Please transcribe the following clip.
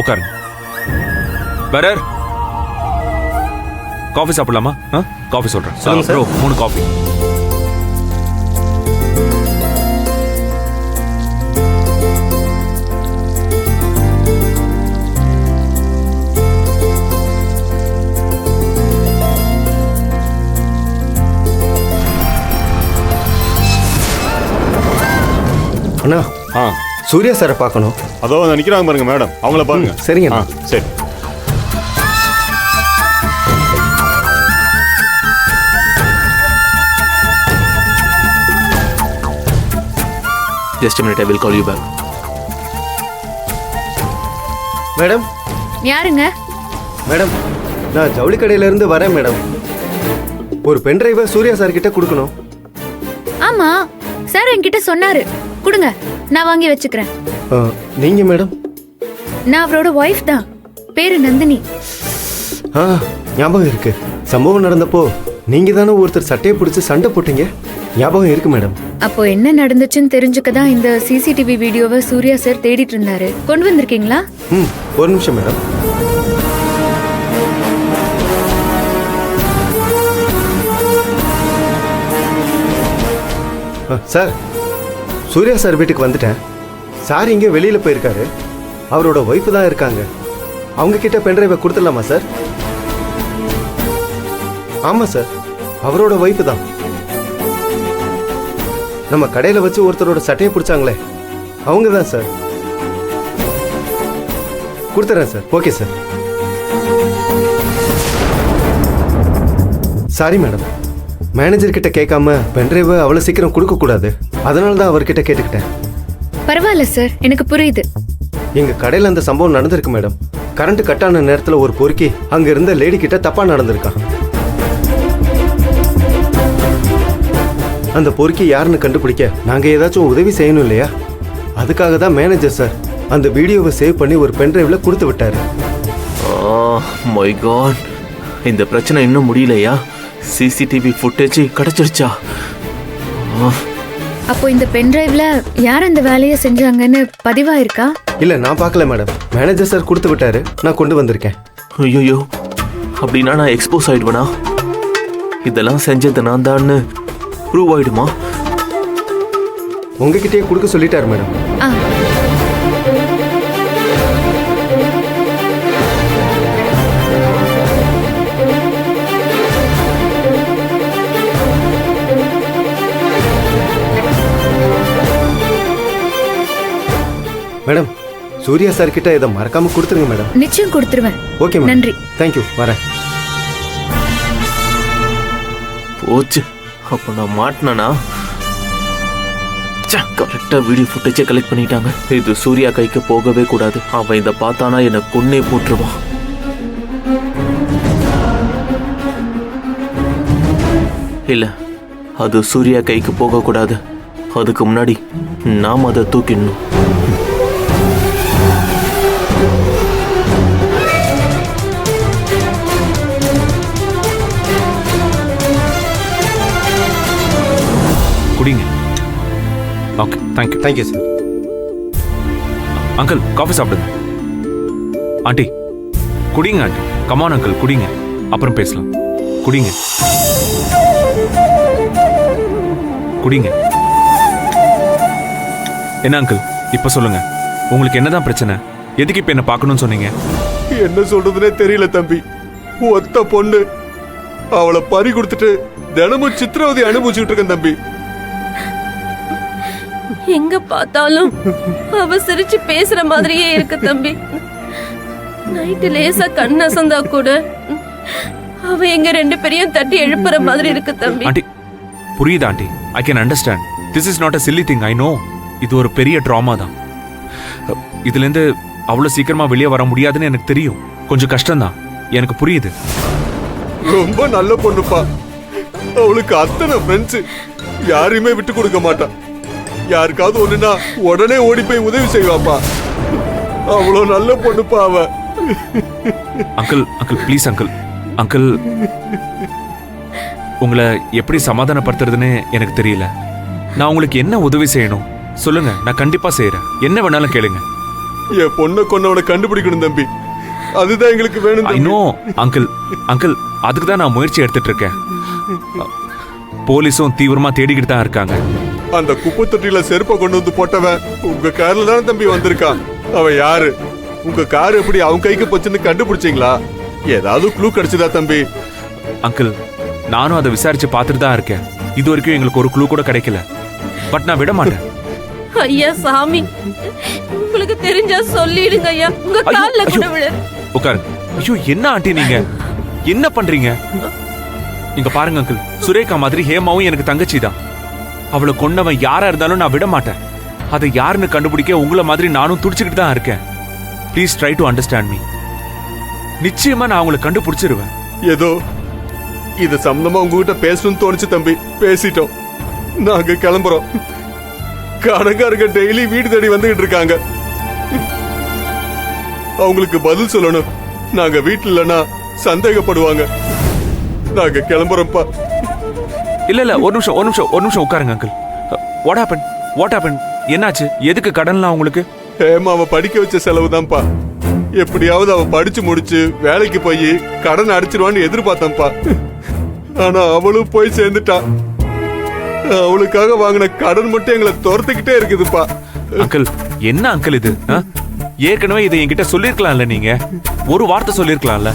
உட்காருங்க. பரர், காஃபி சாப்பிடலாமா? காஃபி சொல்றேன். சொல்லுங்க சார். 3 காஃபி. அண்ணா, சூர்யா சாரை பார்க்கணும். அதோ நிற்கிறாங்க பாருங்க மேடம், அவங்கள பாருங்க. சரிங்க. சரி. Just a minute, I will call you back. Madam. யாருங்க? மேடம், நான் ஜவுளி கடையிலேருந்து வரேன் மேடம். ஒரு பென் டிரைவை சூர்யா சார் கிட்ட கொடுக்கணும். ஆமா, சார் என்கிட்ட சொன்னாரு. கொடுங்க, நான் வாங்கி வச்சுக்கிறேன். நீங்க மேடம்? நான் அவரோட ஒய்ஃப் தான். பேரு நந்தினி. ஞாபகம் இருக்கு. சம்பவம் நடந்தப்போ நீங்க தானே ஒருத்தர் சட்டையை பிடிச்சி சண்டை போட்டீங்க. ஞாபகம் இருக்கு மேடம். அப்போ என்ன நடந்துச்சுன்னு தெரிஞ்சுக்க தான் இந்த சிசிடிவி வீடியோவை சூர்யா சார் தேடிட்டு இருந்தாரு. கொண்டு வந்திருக்கீங்களா? ஒரு நிமிஷம் மேடம். சார், சூர்யா சார் வீட்டுக்கு வந்துட்டேன். சார் இங்கே வெளியில் போயிருக்காரு. அவரோட ஒய்ஃபு தான் இருக்காங்க. அவங்க கிட்ட பென்ட்ரைவை கொடுத்துடலாமா சார்? ஆமாம் சார், அவரோட ஒய்ஃபு தான். நம்ம கடையில் வச்சு ஒருத்தரோட சட்டையை பிடிச்சாங்களே, அவங்க தான் சார். கொடுத்துறேன் sir. Okay sir. Sorry madam, manager கிட்ட கேட்காம பென்ட்ரைவை அவ்வளோ சீக்கிரம் கொடுக்கக்கூடாது. அதனால தான் அவர்கிட்ட கேட்டுக்கிட்டேன். பரவாயில்ல சார், எனக்கு புரியுது. எங்க கடையில் அந்த சம்பவம் நடந்திருக்கு மேடம். கரண்ட் கட் ஆன நேரத்தில் ஒரு பொறுக்கி அங்க இருந்த லேடி கிட்ட தப்பா நடந்திருக்கான். அந்த பொறுக்கி யாருன்னு கண்டுபிடிக்க நாங்க ஏதாச்சும் உதவி செய்யணும் இல்லையா? அதுக்காக தான் மேனேஜர் சார் அந்த வீடியோவை சேவ் பண்ணி ஒரு பென்ட்ரைவ்ல கொடுத்து விட்டாரு. மை காட், இந்த பிரச்சனை இன்னும் முடியலையா? சிசிடிவி ஃபுட்டேஜ் கிடைச்சிருச்சா? அப்போ இந்த பென்ட்ரைவ்ல யார் அந்த வேலையை செஞ்சாங்கன்னு பதிவா இருக்கா? இல்ல, நான் பார்க்கல மேடம். மேனேஜர் சார் கொடுத்து விட்டாரு, நான் கொண்டு வந்திருக்கேன். ஐயோ, அப்படின்னா நான் எக்ஸ்போஸ் ஆயிடுவேனா? இதெல்லாம் செஞ்சது நான் தான்னு ப்ரூவ் ஆயிடுமா? உங்ககிட்டயே கொடுக்க சொல்லிட்டாரு மேடம். மேடம், சூர்யா சார் கிட்ட இதை மறக்காம கொடுத்துருங்க மேடம். நிச்சயம் கொடுத்துருவேன். Okay madam. நன்றி. தேங்க்யூ. வரேன். போச்சு, அப்போ நான் மாட்டினா? கரெக்டா வீடியோ ஃபுட்டேஜை கலெக்ட் பண்ணிட்டாங்க. இது சூர்யா கைக்கு போகவே கூடாது. அவன் இதை பார்த்தானா என்னை கொன்னே போட்டுருவான். இல்ல, அது சூர்யா கைக்கு போகக்கூடாது. அதுக்கு முன்னாடி நாம் அதை தூக்கிடணும். குடிங்க. Okay, thank you. Thank you sir. Uncle, coffee சாப்பிடுங்க. ஆண்டி குடிங்க. ஆண்டி கமான் அங்கிள், குடிங்க. அப்புறம் பேசலாம். குடிங்க குடிங்க. என்ன அங்கிள், இப்ப சொல்லுங்க, உங்களுக்கு என்னதான் பிரச்சனை? எதுக்கு இப்ப என்ன பார்க்கணும்னு சொன்னீங்க? என்ன சொல்றதுனே தெரியல தம்பி. ஒத்த பொண்ணு, அவளை பறி கொடுத்துட்டு தினமும் சித்திரவதை அனுபவிச்சுட்டு இருக்கேன் தம்பி. எங்க பார்த்தாலும் அவ சிரிச்சு பேசுற மாதிரியே இருக்கு தம்பி. நைட்டு லேசா கண் அசந்தா கூட அவ எங்க 2 பேரையும் தட்டி எழுப்புற மாதிரி இருக்கு தம்பி. ஆண்டி புரியுது aunty, I can understand. This is not a chilli thing, I know. இது ஒரு பெரிய ட்ராமா தான். இதுல இருந்து அவ்வளவு சீக்கிரமா வெளியே வர முடியாதுன்னு எனக்கு தெரியும். கொஞ்சம் கஷ்டம்தான், எனக்கு புரியுது. ரொம்ப நல்ல பொண்ணுப்பா. அவளுக்கு அத்தனை ஃப்ரெண்ட்ஸ், யாரையுமே விட்டு கொடுக்க மாட்டான். யாருக்காவது ஒண்ணுனா உடனே ஓடி போய் உதவி செய்வாப்பா. அவ்வளோ நல்ல பொண்ணுப்பா அவ. Uncle uncle please uncle. Uncle, உங்களை எப்படி சமாதானப்படுத்துறதுன்னு எனக்கு தெரியல. நான் உங்களுக்கு என்ன உதவி செய்யணும் சொல்லுங்க, நான் கண்டிப்பா செய்யறேன். என்ன வேணாலும் கேளுங்க. என் பொண்ணை கொன்னவனை கண்டுபிடிக்கணும் தம்பி. அதுதான் எங்களுக்கு வேணும் ஐ தம்பி. No uncle. அங்கிள், அதுக்கு தான் நான் முயற்சி எடுத்துட்டு இருக்கேன். போலீஸும் தீவிரமா தேடிக்கிட்டு தான் இருக்காங்க. அந்த குப்பை தொட்டியில செருப்பை கொண்டு வந்து போட்டவன் உங்க கார்ல தானே தம்பி வந்திருக்கான். அவன் யாரு? உங்க கார் எப்படி அவன் கைக்கு போச்சுன்னு கண்டுபிடிச்சீங்களா? ஏதாவது க்ளூ கிடைச்சதா தம்பி? அங்கிள், நானும் அதை விசாரிச்சு பார்த்துட்டு தான் இருக்கேன். இது வரைக்கும் எங்களுக்கு ஒரு க்ளூ கூட கிடைக்கல. பட் நான் விட மாட்டேன். ஐயா சாமி, உங்களுக்கு தெரிஞ்சா சொல்லிடுங்க ஐயா. உங்க ஐயோ, கால்ல கூட ஐயோ. விழ. உட்காருங்க. ஐயோ, என்ன ஆண்டி நீங்க என்ன பண்றீங்க? இங்க பாருங்க அங்கிள், சுரேகா மாதிரி ஹேமாவும் எனக்கு தங்கச்சி தான். அவளை கொன்னவன் யாரா இருந்தாலும் நான் விட மாட்டேன். அதை யாருன்னு கண்டுபிடிக்க உங்களை மாதிரி நானும் துடிச்சுக்கிட்டு தான் இருக்கேன். Please try to understand me. நிச்சயமா நான் அவங்களை கண்டுபிடிச்சிருவேன். ஏதோ இது சம்பந்தமா உங்ககிட்ட பேசணும்னு தோணுச்சு தம்பி. பேசிட்டோம். நாங்க கிளம்புறோம். கணக்காரங்க டெய்லி வீடு தேடி வந்துகிட்டு இருக்காங்க. அவங்களுக்கு பதில் சொல்லணும். நாங்க வீட்டுல இல்லைன்னா சந்தேகப்படுவாங்க. நாங்க கிளம்புறோம்ப்பா. இல்ல இல்ல, ஒரு நிமிஷம் உட்காருங்க அங்கிள். What happen? என்னாச்சு? எதுக்கு கடன்லாம் உங்களுக்கு? அவ படிக்க வச்ச செலவு தான்ப்பா. எப்படியாவது அவ படிச்சு முடிச்சு வேலைக்கு போய் கடன் அடிச்சிருவான்னு எதிர்பார்த்தேன்ப்பா. ஆனா அவளும் போய் சேர்ந்துட்டா. அவளுக்காக வாங்கின கடன் மட்டும் எங்களை துரத்துக்கிட்டே இருக்குதுப்பா. அங்கிள், என்ன அங்கிள் இது? ஏற்கனவே இதை என்கிட்ட சொல்லிருக்கலாம்ல. நீங்க ஒரு வார்த்தை சொல்லிருக்கலாம்ல.